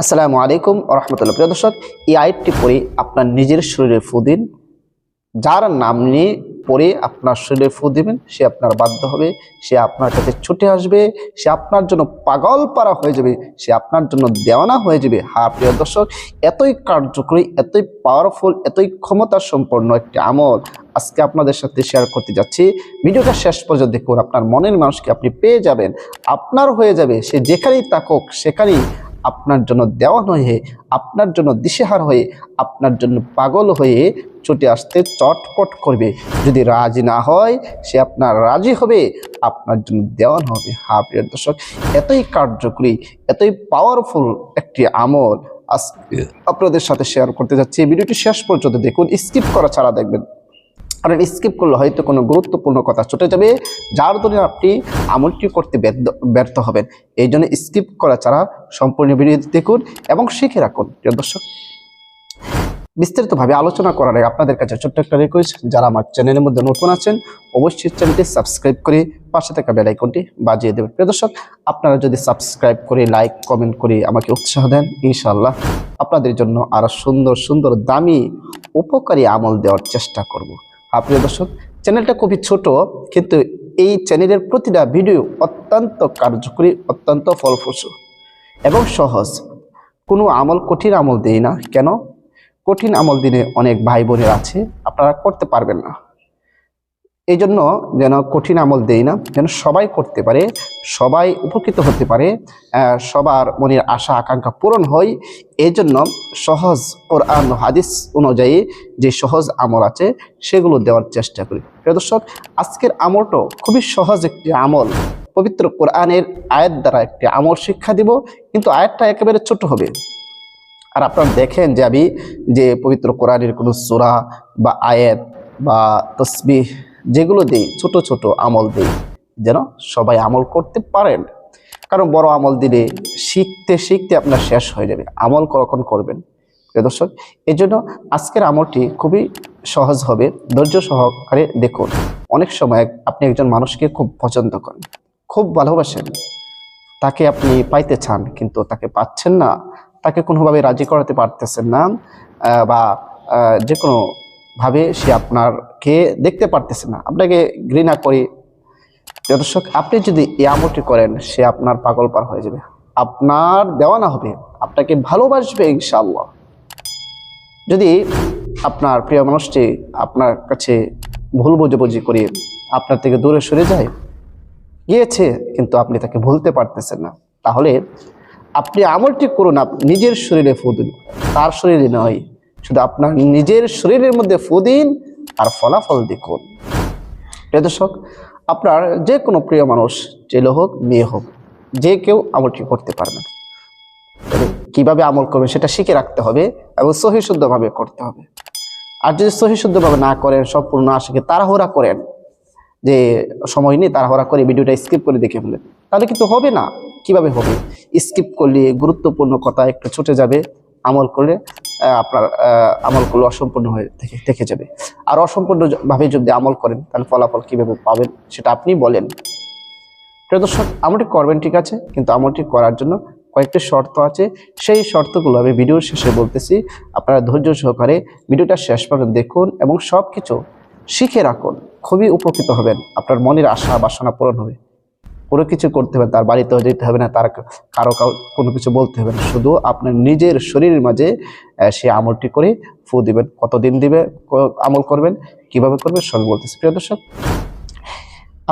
আসসালামু আলাইকুম ওয়া রাহমাতুল্লাহ। প্রিয় দর্শক, এই আয়াতটি পড়ে আপনার নিজের শরীরে ফু দিন। যার নাম নিয়ে পড়ে আপনার শরীরে ফু দিবেন, সে আপনার বাধ্য হবে, সে আপনার কাছে ছুটে আসবে, সে আপনার জন্য পাগল পারা হয়ে যাবে, সে আপনার জন্য দেওয়ানা হয়ে যাবে। হ্যাঁ প্রিয় দর্শক, এতই কার্যকরী, এতই পাওয়ারফুল, এতই ক্ষমতা সম্পন্ন একটি আমল আজকে আপনাদের সাথে শেয়ার করতে যাচ্ছি। ভিডিওটা শেষ পর্যন্ত দেখুন, আপনার মনের মানুষকে আপনি পেয়ে যাবেন, আপনার হয়ে যাবে। সে যেখানেই থাকুক সেখানেই আপনার জন্য দেওয়ান হয়ে, আপনার জন্য দিশেহার হয়ে, আপনার জন্য পাগল হয়ে ছুটে আসতে চটপট করবে। যদি রাজি না হয়, সে আপনার রাজি হবে, আপনার জন্য দেওয়ান হবে। হ্যাঁ প্রিয় দর্শক, এতই কার্যকরী, এতই পাওয়ারফুল একটি আমল আজকে আপনাদের সাথে শেয়ার করতে যাচ্ছি। ভিডিওটি শেষ পর্যন্ত দেখুন, স্কিপ করা ছাড়া দেখবেন, কারণ স্কিপ করলে হয়তো কোনো গুরুত্বপূর্ণ কথা ছুটে যাবে, যার জন্য আপনি আমলটি করতে ব্যর্থ হবেন। এই জন্য স্কিপ করা ছাড়া সম্পূর্ণ ভিডিও দেখুন এবং শিখে রাখুন। প্রিয় দর্শক, বিস্তারিতভাবে আলোচনা করার আগে আপনাদের কাছে ছোট্ট একটা রিকোয়েস্ট, যারা আমার চ্যানেলের মধ্যে নতুন আছেন অবশ্যই চ্যানেলটি সাবস্ক্রাইব করে পাশে থাকা বেল আইকনটি বাজিয়ে দেবেন। প্রিয় দর্শক, আপনারা যদি সাবস্ক্রাইব করে লাইক কমেন্ট করে আমাকে উৎসাহ দেন, ইনশাআল্লাহ আপনাদের জন্য আরো সুন্দর সুন্দর দামি উপকারী আমল দেওয়ার চেষ্টা করব। প্রিয় দর্শক, চ্যানেলটা খুবই ছোট, কিন্তু এই চ্যানেলের প্রতিটা ভিডিও অত্যন্ত কার্যকরী, অত্যন্ত ফলপ্রসূ এবং সহজ। কোনো আমল কঠিন আমল দেই না। কেন? কঠিন আমল দিনে অনেক ভাই বোনের আছে, আপনারা করতে পারবেন না। এই জন্য যেন কঠিন আমল দেই না, যেন সবাই করতে পারে, সবাই উপকৃত হতে পারে, সবার মনের আশা আকাঙ্ক্ষা পূরণ হয়। এই জন্য সহজ কোরআন হাদিস অনুযায়ী যে সহজ আমল আছে সেগুলো দেওয়ার চেষ্টা করি। প্রিয় দর্শক, আজকের আমলটা খুবই সহজ একটি আমল। পবিত্র কোরআনের আয়াত দ্বারা একটি আমল শিক্ষা দিব, কিন্তু আয়াতটা একেবারে ছোট হবে। আর আপনারা দেখেন যে আমি যে পবিত্র কোরআনের কোনো সূরা বা আয়াত বা তাসবিহ যেগুলো দিই, ছোট ছোট আমল দিই, যেন সবাই আমল করতে পারেন। কারণ বড় আমল দিলে শিখতে শিখতে আপনার শেষ হয়ে যাবে, আমল কখন করবেন। প্রিয় দর্শক, এই জন্য আজকের আমলটি খুবই সহজ হবে, ধৈর্য সহকারে দেখুন। অনেক সময় আপনি একজন মানুষকে খুব পছন্দ করেন, খুব ভালোবাসেন, তাকে আপনি পাইতে চান কিন্তু তাকে পাচ্ছেন না, তাকে কোনোভাবে রাজি করাতে পারতেছেন না, বা যে কোনোভাবে সে আপনাকে দেখতে পারতেছে না, আপনাকে ঘৃণা করি। প্রিয় দর্শক, আপনি যদি এই আমলটি করেন, সে আপনার পাগল পার হয়ে যাবে, আপনার দেওয়ানা হবে, আপনাকে ভালোবাসবে ইনশাআল্লাহ। যদি আপনার প্রিয় মানুষটি আপনার কাছে ভুল বুঝাবুঝি করে আপনার থেকে দূরে সরে যায়, গিয়েছে কিন্তু আপনি তাকে ভুলতে পারতেছেন না, তাহলে আপনি আমলটি করুন, নিজের শরীরে ফু দিন, তার শরীরে নয়, শুধু আপনার নিজের শরীরের মধ্যে ফু দিন আর ফলাফল দেখুন। প্রিয় দর্শক, আপনার যে কোনো প্রিয় মানুষ, ছেলে হোক মেয়ে হোক, যে কেউ আমলটি করতে পারবেন। কিভাবে আমল করবেন সেটা শিখে রাখতে হবে এবং সহি শুদ্ধভাবে করতে হবে। আর যদি সহি শুদ্ধভাবে না করেন, সম্পূর্ণ না শিখে তাড়াহুড়া করেন, যে সময় নেই তাড়াহুড়া করে ভিডিওটা স্কিপ করে দেখে ফেলেন, তাহলে কিন্তু হবে না। কিভাবে হবে? স্কিপ করলে গুরুত্বপূর্ণ কথা একটু ছুটে যাবে, আমল করলে আপনার আমলগুলো অসম্পূর্ণ হয়ে থেকে যাবে। আর অসম্পূর্ণভাবে যদি আমল করেন, তাহলে ফলাফল কিভাবে পাবেন সেটা আপনি বলেন। প্রিয় দর্শক, আমলটি করবেন ঠিক আছে, কিন্তু আমলটি করার জন্য কয়েকটি শর্ত আছে। সেই শর্তগুলো আমি ভিডিওর শেষে বলতেছি, আপনারা ধৈর্য সহকারে ভিডিওটা শেষ পর্যন্ত দেখুন এবং সব কিছু শিখে রাখুন, খুবই উপকৃত হবেন। আপনার মনের আশা বাসনা পূরণ হবে। কোনো কিছু করতে হবে, তার বাড়িতেও যেতে হবে না, তার কারো কোনো কিছু বলতে হবে না, শুধু আপনার নিজের শরীরের মাঝে সে আমলটি করে ফু দিবেন। কতদিন দিবে আমল করবেন, কিভাবে করবেন সব বলতেছি। প্রিয় দর্শক,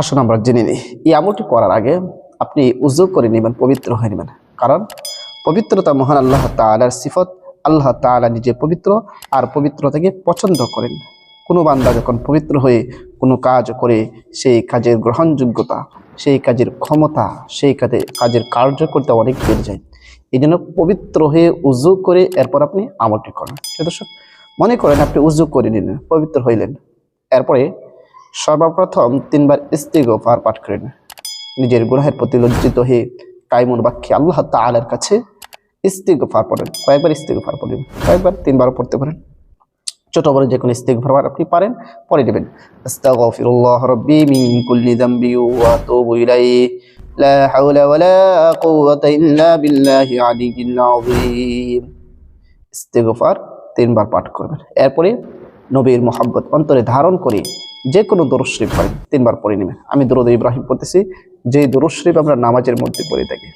আসুন আমরা জেনে নিই। এই আমলটি করার আগে আপনি উযু করে নেবেন, পবিত্র হয়ে নেবেন। কারণ পবিত্রতা মহান আল্লাহ তাআলার সিফত। আল্লাহ তাআলা নিজে পবিত্র, আর পবিত্রতাকে পছন্দ করেন। কোনো বান্দা যখন পবিত্র হয়ে কোনো কাজ করে, সেই কাজের গ্রহণযোগ্যতা, সেই কাজের ক্ষমতা, সেই কাজের কার্যকরিতা অনেক বেড়ে যায়। এই জন্য পবিত্র হয়ে উযু করে এরপর আপনি আমলটি করেন। দর্শক, মনে করেন আপনি উযু করে নিলেন, পবিত্র হইলেন, এরপরে সর্বপ্রথম 3 বার ইস্তিগফার পাঠ করেন। নিজের গুনাহের প্রতি লজ্জিত হয়ে কায়মুন বাক্যে আল্লাহ তাআলার কাছে ইস্তিগফার পড়েন। কয়েকবার ইস্তিগফার পড়েন? কয়েকবার? 3 বারও পড়তে পারেন। ছোট বড় যে কোনো ইস্তিগফার আপনি পারেন পড়ে নেবেন। আস্তাগফিরুল্লাহ রাব্বি মিন কুল্লি যামবি ওয়া আতুবু ইলাইহি লা হাওলা ওয়ালা কুওয়াতা ইল্লা বিল্লাহি আলিয়্যিল আযীম। ইস্তিগফার 3 বার পাঠ করবেন। এরপরে নবীর মুহাব্বত অন্তরে ধারণ করে যে কোনো দরুদ শরীফ পড়েন 3 বার পড়ে নেবেন। আমি দরুদ ইব্রাহিম পড়তেছি, যে দরুদ শরীফ আমরা নামাজের মধ্যে পড়ে থাকি।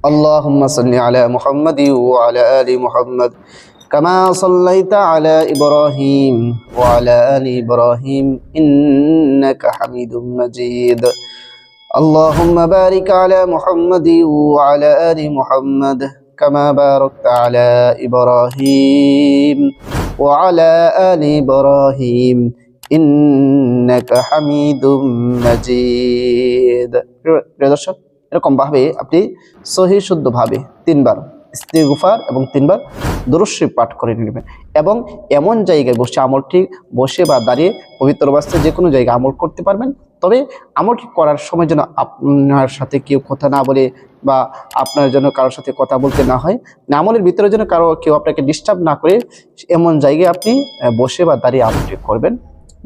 আল্লাহুম্মা সাল্লি আলা মুহাম্মাদি ওয়া আলা আলি মুহাম্মাদ কামা সাল্লাইতা আলা ইব্রাহিম ওয়া আলা আলি ইব্রাহিম ইন্নাকা হামিদুম মাজিদ। আল্লাহুম্মা বারিক আলা মুহাম্মাদি ওয়া আলা আলি মুহাম্মাদ কামা বারাকতা আলা ইব্রাহিম ওয়া আলা আলি ইব্রাহিম ইন্নাকা হামিদুম মাজিদ। প্রিয় দর্শক, এরকম ভাবে আপনি সহি শুদ্ধভাবে 3 বার ইস্তিগফার এবং 3 বার দরুদ শরীফ পাঠ করে নেবেন। এবং এমন জায়গায় বসে আমলটি বসে বা দাঁড়িয়ে পবিত্র অবস্থায় যে কোনো জায়গায় আমল করতে পারবেন। তবে আমলটি করার সময় যেন আপনার সাথে কেউ কথা না বলে বা আপনার জন্য কারোর সাথে কথা বলতে না হয়, আমলের ভিতরে যেন কেউ আপনাকে ডিস্টার্ব না করে, এমন জায়গায় আপনি বসে বা দাঁড়িয়ে আমলটি করবেন।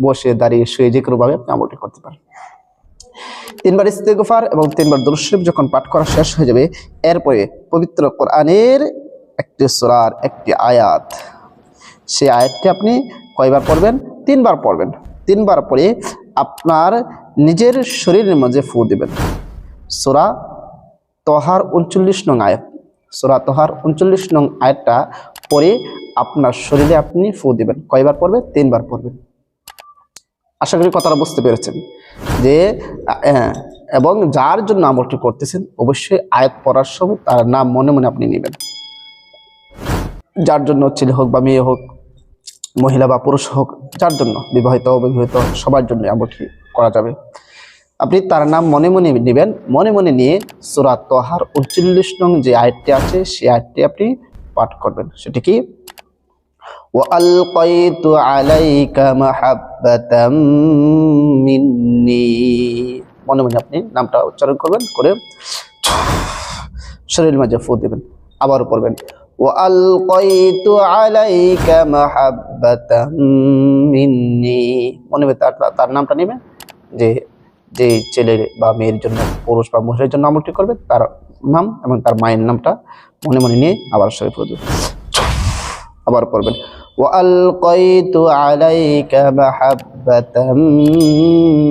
বসে দাঁড়িয়ে শুয়ে যে কোনোভাবে আপনি আমলটি করতে পারেন। 3 বার ইস্তিগফার এবং 3 বার দরুদ শরীফ যখন পাঠ করা শেষ হয়ে যাবে, এরপরে পবিত্র কোরআনের একটি সূরার একটি আয়াত, সেই আয়াতটি আপনি কয়বার পড়বেন? 3 বার পড়বেন। 3 বার পরে আপনার নিজের শরীরের মাঝে ফু দিবেন। সূরা তহার 39 নং আয়াত, সূরা তহার 39 নং আয়াতটা পরে আপনার শরীরে আপনি ফু দিবেন। কয়বার পড়বেন? 3 বার পড়বেন। আশা করি কথাটা বুঝতে পেরেছেন যে এবং যার জন্য আমলটি করতেছেন অবশ্যই আয়াত পড়ার সময় তার নাম মনে মনে আপনি নেবেন। যার জন্য ছেলে হোক বা মেয়ে হোক, মহিলা বা পুরুষ হোক, যার জন্য বিবাহিত অবিবাহিত সবার জন্য আমলটি করা যাবে। আপনি তার নাম মনে মনে নেবেন। মনে মনে নিয়ে সূরা তহার 39 নং যে আয়াতটি আছে সেই আয়াতটি আপনি পাঠ করবেন। সেটি কি? وألقيت عليك محبة مني। মনে মনে আপনি নামটা উচ্চারণ করবেন, করে শরীরের মাঝে ফু দিবেন। আবার পড়বেন وألقيت عليك محبة مني। মনে মনে তার নামটা নেবেন, যে ছেলের বা মেয়ের জন্য, পুরুষ বা মহিলার জন্য আমলটি করবে তার নাম এবং তার মায়ের নামটা মনে মনে নিয়ে আবার শরীরে ফু দিবেন। আবার পড়বেন وألقيت عليك محبة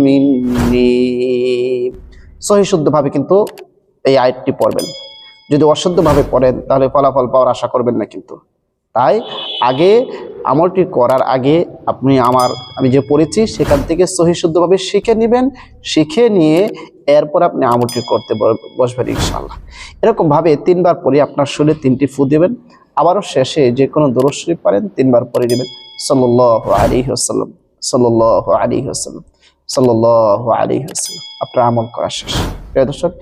مني। সহি শুদ্ধভাবে কিন্তু এই আয়াতটি পড়বেন। যদি অশুদ্ধভাবে পড়েন তাহলে ফলাফল পাওয়ার আশা করবেন না। কিন্তু তাই আগে আমলটি করার আগে আমি যে পড়েছি সেখান থেকে সহি শুদ্ধভাবে শিখে নেবেন। শিখে নিয়ে এরপর আপনি আমলটি করতে বসবেন ইনশাআল্লাহ। এরকম ভাবে 3 বার পরে আপনার শরীরে 3টি ফু দিবেন। আবারও শেষে যে কোনো দরুদ শরীফ পারেন 3 বার পড়ে নেবেন। সাল্লাল্লাহু আলাইহি ওয়াসাল্লাম, সাল্লাল্লাহু আলাইহি ওয়াসাল্লাম, সাল্লাল্লাহু আলাইহি ওয়াসাল্লাম। আপনার আমল করা শেষ। প্রিয় দর্শক,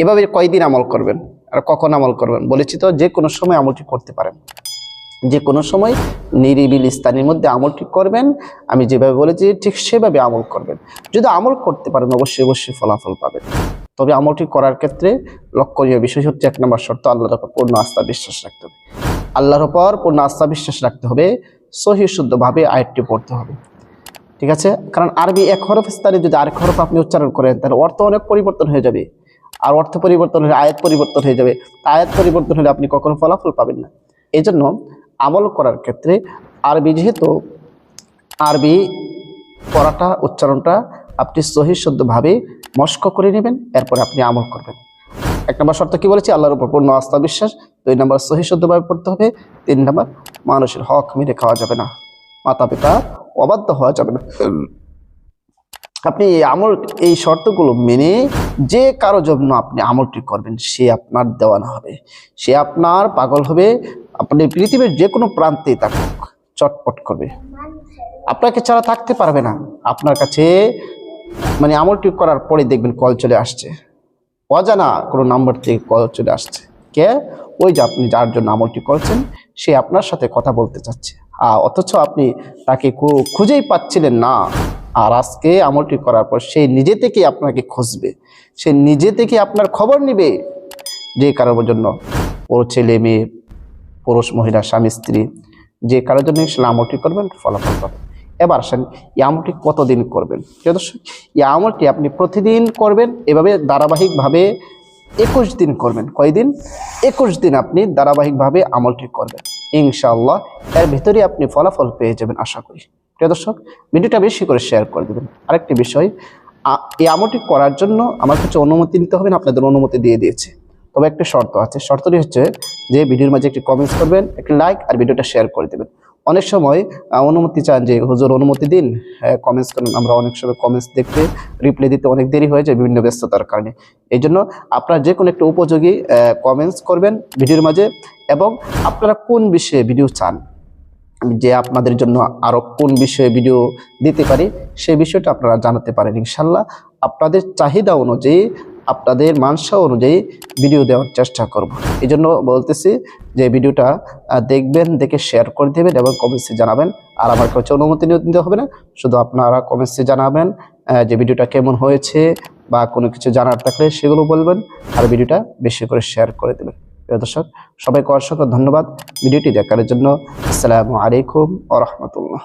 এভাবে কয়দিন আমল করবেন আর কখন আমল করবেন বলেছি তো, যে কোনো সময় আমলটি করতে পারেন। যে কোনো সময় নিরিবিল স্থানের মধ্যে আমলটি করবেন। আমি যেভাবে বলেছি ঠিক সেভাবে আমল করবেন। যদি আমল করতে পারেন অবশ্যই অবশ্যই ফলাফল পাবেন। তবে আমলটি করার ক্ষেত্রে লক্ষণীয় বিষয় হচ্ছে 1 নম্বর শর্ত, আল্লাহর উপর পূর্ণ আস্থা বিশ্বাস রাখতে হবে। আল্লাহর উপর পূর্ণ আস্থা বিশ্বাস রাখতে হবে। সহি শুদ্ধভাবে আয়াতটি পড়তে হবে। ঠিক আছে? কারণ আরবি এক হরফ স্থানে যদি আরেক হরফ আপনি উচ্চারণ করেন তাহলে অর্থ অনেক পরিবর্তন হয়ে যাবে। আর অর্থ পরিবর্তন হলে আয়াত পরিবর্তন হয়ে যাবে। আয়াত পরিবর্তন হলে আপনি কখনো ফলাফল পাবেন না। এই জন্য আমল করার ক্ষেত্রে যেহেতু আরবি পড়াটা, উচ্চারণটা আপনি সহি শুদ্ধভাবে মস্ক করে নেবেন। এরপরে আপনি আমল করবেন। 1 নম্বর শর্ত কি বলেছি? আল্লাহর উপর পূর্ণ আস্থা বিশ্বাস। 2 নম্বর সহি শুদ্ধভাবে পড়তে হবে। 3 নম্বর মানুষের হক মেরে খাওয়া যাবে না, মাতা পিতা অবাধ্য হওয়া যাবে না। আপনি এই শর্তগুলো মেনে যে কারো জন্য আপনি আমলটি করবেন সে আপনার দেওয়ানা হবে, সে আপনার পাগল হবে। আপনি পৃথিবীর যে কোনো প্রান্তে থাকুক চটপট করবে, আপনাকে ছাড়া থাকতে পারবে না। আপনার কাছে আমলটি করার পরে দেখবেন কল চলে আসছে, অজানা কোনো নাম্বার থেকে কল চলে আসছে। কে? ওই যে আপনি যার জন্য আমলটি করছেন সে আপনার সাথে কথা বলতে চাচ্ছে, অথচ আপনি তাকে খুঁজেই পাচ্ছিলেন না। আর আজকে আমলটি করার পর সে নিজে থেকে আপনাকে খুঁজবে, সে নিজে থেকে আপনার খবর নিবে। যে কারোর জন্য, ওর ছেলে মেয়ে, পুরুষ মহিলা, স্বামী স্ত্রী, যে কারোর জন্য আমলটি করবেন ফলাফল পাবেন। এবার আসেন এই আমলটি কতদিন করবেন। প্রিয় দর্শক, এই আমলটি আপনি প্রতিদিন করবেন, এভাবে ধারাবাহিকভাবে 21 দিন করবেন। কয়দিন? 21 দিন আপনি ধারাবাহিকভাবে আমলটি করবেন, ইনশাআল্লাহ এর ভিতরে আপনি ফলাফল পেয়ে যাবেন আশা করি। প্রিয় দর্শক, ভিডিওটা বেশি করে শেয়ার করে দেবেন। আরেকটি বিষয়, এই আমলটি করার জন্য আমার কাছে অনুমতি নিতে হবে না, আপনাদের অনুমতি দিয়ে দিয়েছে। তবে একটা শর্ত আছে, শর্তটি হচ্ছে যে ভিডিওর মাঝে একটি কমেন্টস করবেন, একটি লাইক আর ভিডিওটা শেয়ার করে দেবেন। অনেক সময় অনুমতি চান যে হুজুর অনুমতি দিন, কমেন্টস করেন, আমরা অনেক সময় কমেন্টস দেখতে রিপ্লাই দিতে অনেক দেরি হয়ে যায় বিভিন্ন ব্যস্ততার কারণে। এই জন্য আপনারা যে কোনো একটা উপযোগী কমেন্টস করবেন ভিডিওর মাঝে, এবং আপনারা কোন বিষয়ে ভিডিও চান, যে আপনাদের জন্য আরো কোন বিষয়ে ভিডিও দিতে পারি সেই বিষয়টা আপনারা জানাতে পারেন। ইনশাল্লাহ আপনাদের চাহিদা অনুযায়ী, আপনাদের মানসা অনুযায়ী ভিডিও দেওয়ার চেষ্টা করব। এই জন্য বলতেছি যে ভিডিওটা দেখবেন, দেখে শেয়ার করে দেবেন এবং কমেন্টসে জানাবেন। আর আমার কাছে অনুমতি নিতে হবে না, শুধু আপনারা কমেন্টসে জানাবেন যে ভিডিওটা কেমন হয়েছে, বা কোনো কিছু জানার থাকলে সেগুলো বলবেন, আর ভিডিওটা বেশি করে শেয়ার করে দেবেন। প্রিয় দর্শক, সবাইকে অসংখ্য ধন্যবাদ ভিডিওটি দেখার জন্য। আসসালামু আলাইকুম ওয়া রাহমাতুল্লাহ।